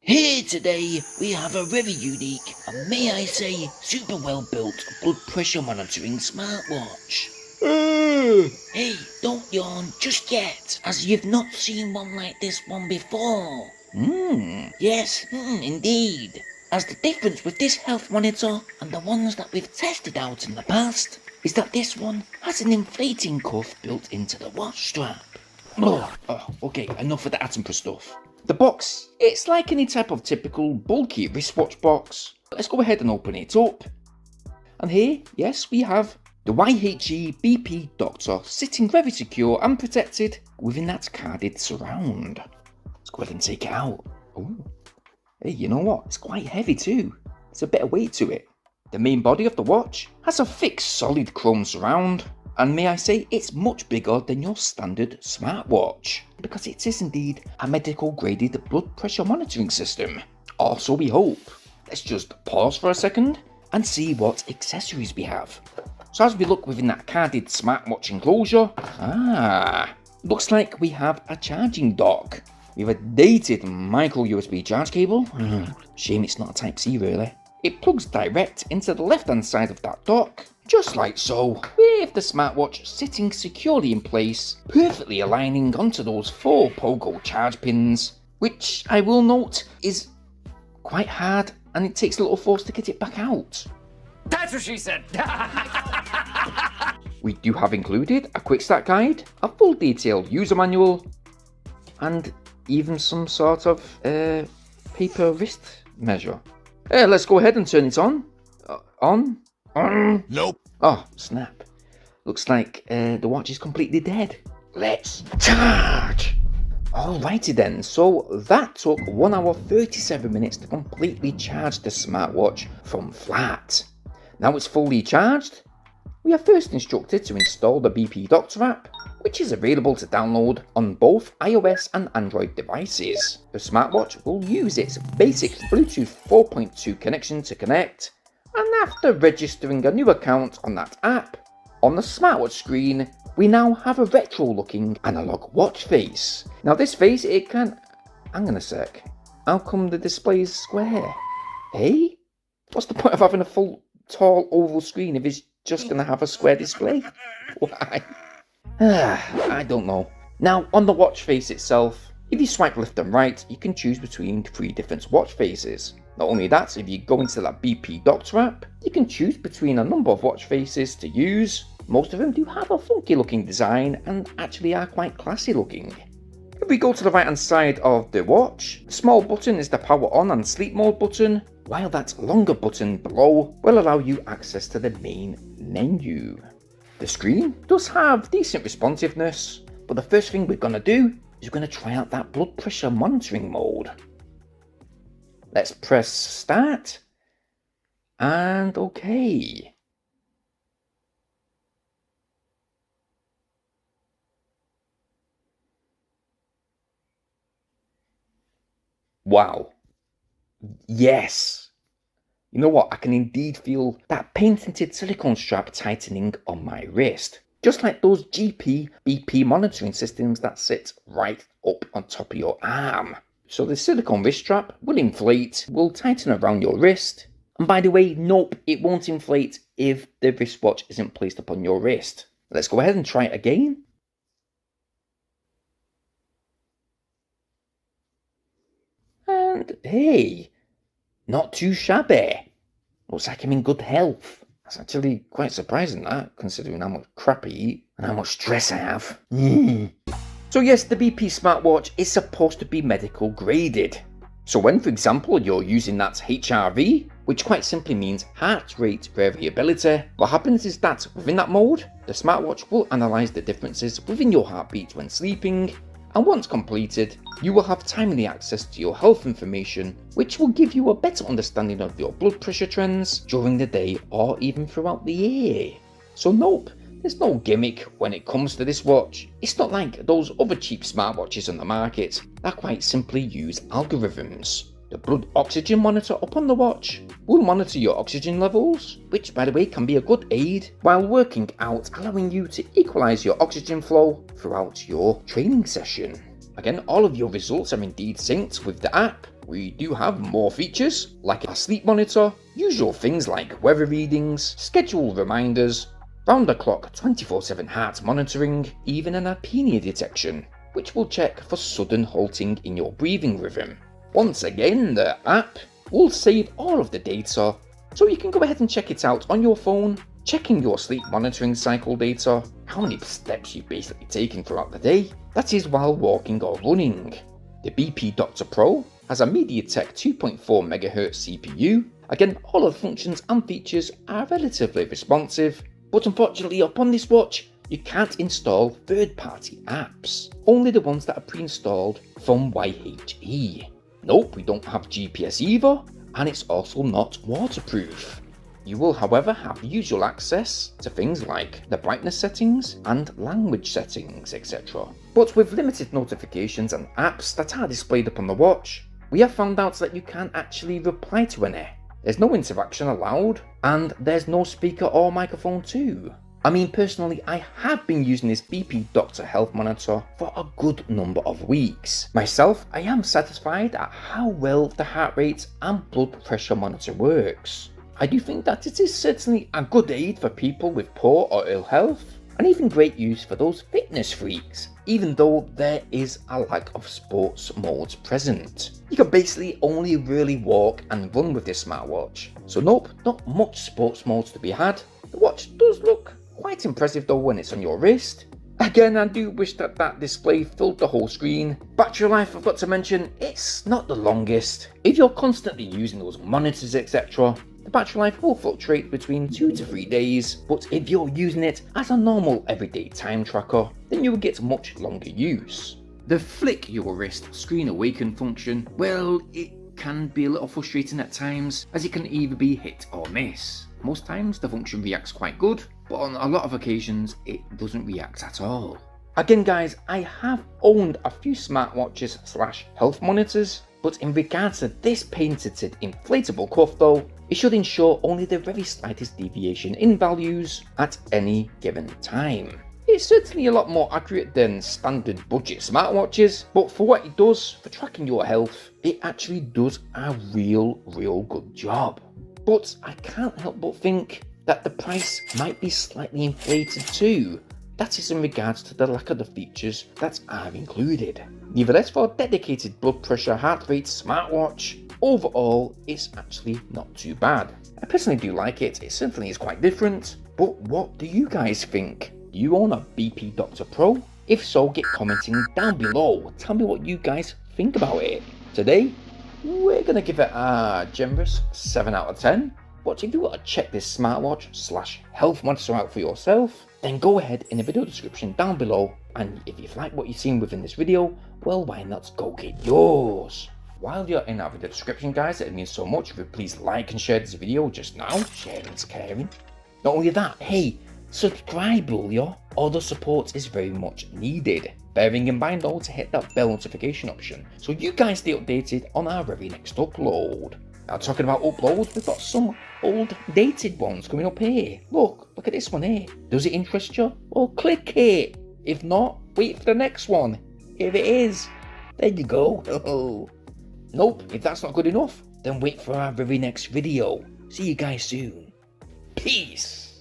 Here today we have a very unique and may I say super well built blood pressure monitoring smartwatch. Hey, don't yawn just yet, as you've not seen one like this one before. Yes, indeed. As the difference with this health monitor and the ones that we've tested out in the past is that this one has an inflating cuff built into the watch strap. Okay, enough of the Attenborough stuff. The box, it's like any type of typical bulky wristwatch box. Let's go ahead and open it up. And here, yes, we have the YHE BP Doctor sitting very secure and protected within that carded surround. Let's go ahead and take it out. Oh, hey, you know what? It's quite heavy too. There's a bit of weight to it. The main body of the watch has a thick, solid chrome surround. And may I say, it's much bigger than your standard smartwatch, because it is indeed a medical graded blood pressure monitoring system. Or so we hope. Let's just pause for a second and see what accessories we have. So as we look within that carded smartwatch enclosure, looks like we have a charging dock. We have a dated micro USB charge cable. Shame it's not a Type-C really. It plugs direct into the left hand side of that dock, just like so, with the smartwatch sitting securely in place, perfectly aligning onto those 4 pogo charge pins, which I will note is quite hard and it takes a little force to get it back out. That's what she said! We do have included a quick start guide, a full detailed user manual, and even some sort of paper wrist measure. Let's go ahead and turn it on. Nope. Oh, snap. Looks like the watch is completely dead. Let's charge! Alrighty then, so that took 1 hour 37 minutes to completely charge the smartwatch from flat. Now it's fully charged, we are first instructed to install the BP Doctor app, which is available to download on both iOS and Android devices. The smartwatch will use its basic Bluetooth 4.2 connection to connect, and after registering a new account on that app, on the smartwatch screen, we now have a retro-looking analog watch face. Now this face, it can... Hang on a sec. How come the display is square? Hey? What's the point of having a full, tall, oval screen if it's just going to have a square display? Why? I don't know. Now, on the watch face itself, if you swipe left and right, you can choose between 3 different watch faces. Not only that, if you go into that BP Doctor app, you can choose between a number of watch faces to use. Most of them do have a funky looking design and actually are quite classy looking. If we go to the right hand side of the watch, the small button is the power on and sleep mode button, while that longer button below will allow you access to the main menu. The screen does have decent responsiveness, but the first thing we're going to do is we're going to try out that blood pressure monitoring mode. Let's press start, and okay. Wow. Yes. You know what, I can indeed feel that patented silicone strap tightening on my wrist. Just like those GP BP monitoring systems that sit right up on top of your arm. So the silicone wrist strap will inflate, will tighten around your wrist. And by the way, nope, it won't inflate if the wristwatch isn't placed upon your wrist. Let's go ahead and try it again. And hey, not too shabby. Looks like I'm in good health. That's actually quite surprising, that, considering how much crap I eat and how much stress I have. So yes, the BP smartwatch is supposed to be medical graded. So when, for example, you're using that HRV, which quite simply means heart rate variability, what happens is that within that mode, the smartwatch will analyse the differences within your heartbeat when sleeping, and once completed, you will have timely access to your health information, which will give you a better understanding of your blood pressure trends during the day or even throughout the year. So nope, there's no gimmick when it comes to this watch. It's not like those other cheap smartwatches on the market that quite simply use algorithms. The blood oxygen monitor up on the watch will monitor your oxygen levels, which by the way can be a good aid while working out, allowing you to equalize your oxygen flow throughout your training session. Again, all of your results are indeed synced with the app, we do have more features, like a sleep monitor, usual things like weather readings, schedule reminders, round-the-clock 24/7 heart monitoring, even an apnea detection, which will check for sudden halting in your breathing rhythm. Once again, the app will save all of the data, so you can go ahead and check it out on your phone, checking your sleep monitoring cycle data, how many steps you've basically taken throughout the day, that is while walking or running. The BP Doctor Pro has a MediaTek 2.4 MHz CPU. Again, all of the functions and features are relatively responsive, but unfortunately upon this watch, you can't install third-party apps, only the ones that are pre-installed from YHE. Nope, we don't have GPS either, and it's also not waterproof. You will, however, have the usual access to things like the brightness settings and language settings, etc. But with limited notifications and apps that are displayed upon the watch, we have found out that you can't actually reply to any. There's no interaction allowed, and there's no speaker or microphone too. I mean, personally, I have been using this BP Doctor Health Monitor for a good number of weeks. Myself, I am satisfied at how well the heart rate and blood pressure monitor works. I do think that it is certainly a good aid for people with poor or ill health, and even great use for those fitness freaks, even though there is a lack of sports modes present. You can basically only really walk and run with this smartwatch, so nope, not much sports modes to be had. The watch does look quite impressive though when it's on your wrist. Again, I do wish that that display filled the whole screen. Battery life, I've got to mention, it's not the longest. If you're constantly using those monitors, etc., the battery life will fluctuate between 2 to 3 days, but if you're using it as a normal everyday time tracker, then you will get much longer use. The flick your wrist screen awaken function, well, it can be a little frustrating at times, as it can either be hit or miss. Most times the function reacts quite good, but on a lot of occasions it doesn't react at all. Again guys, I have owned a few smartwatches / health monitors, but in regards to this patented inflatable cuff though, it should ensure only the very slightest deviation in values at any given time. It's certainly a lot more accurate than standard budget smartwatches, but for what it does for tracking your health, it actually does a real good job. But I can't help but think that the price might be slightly inflated too. That is in regards to the lack of the features that are included. Nevertheless, for a dedicated blood pressure heart rate smartwatch, overall it's actually not too bad. I personally do like it, it certainly is quite different, but what do you guys think? Do you own a BP Doctor Pro? If so, get commenting down below, tell me what you guys think about it. Today, we're gonna give it a generous 7 out of 10, but if you want to check this smartwatch / health monitor out for yourself, then go ahead in the video description down below, and if you've liked what you've seen within this video, well, why not go get yours? While you're in our video description guys, it means so much if you please like and share this video just now. Sharing's caring. Not only that, hey, subscribe will ya? All the support is very much needed. Bearing in mind though to hit that bell notification option so you guys stay updated on our very next upload. Now talking about uploads, we've got some old dated ones coming up here. Look at this one here. Does it interest you? Well, click it. If not, wait for the next one. If it is, there you go. Nope, if that's not good enough, then wait for our very next video. See you guys soon. Peace.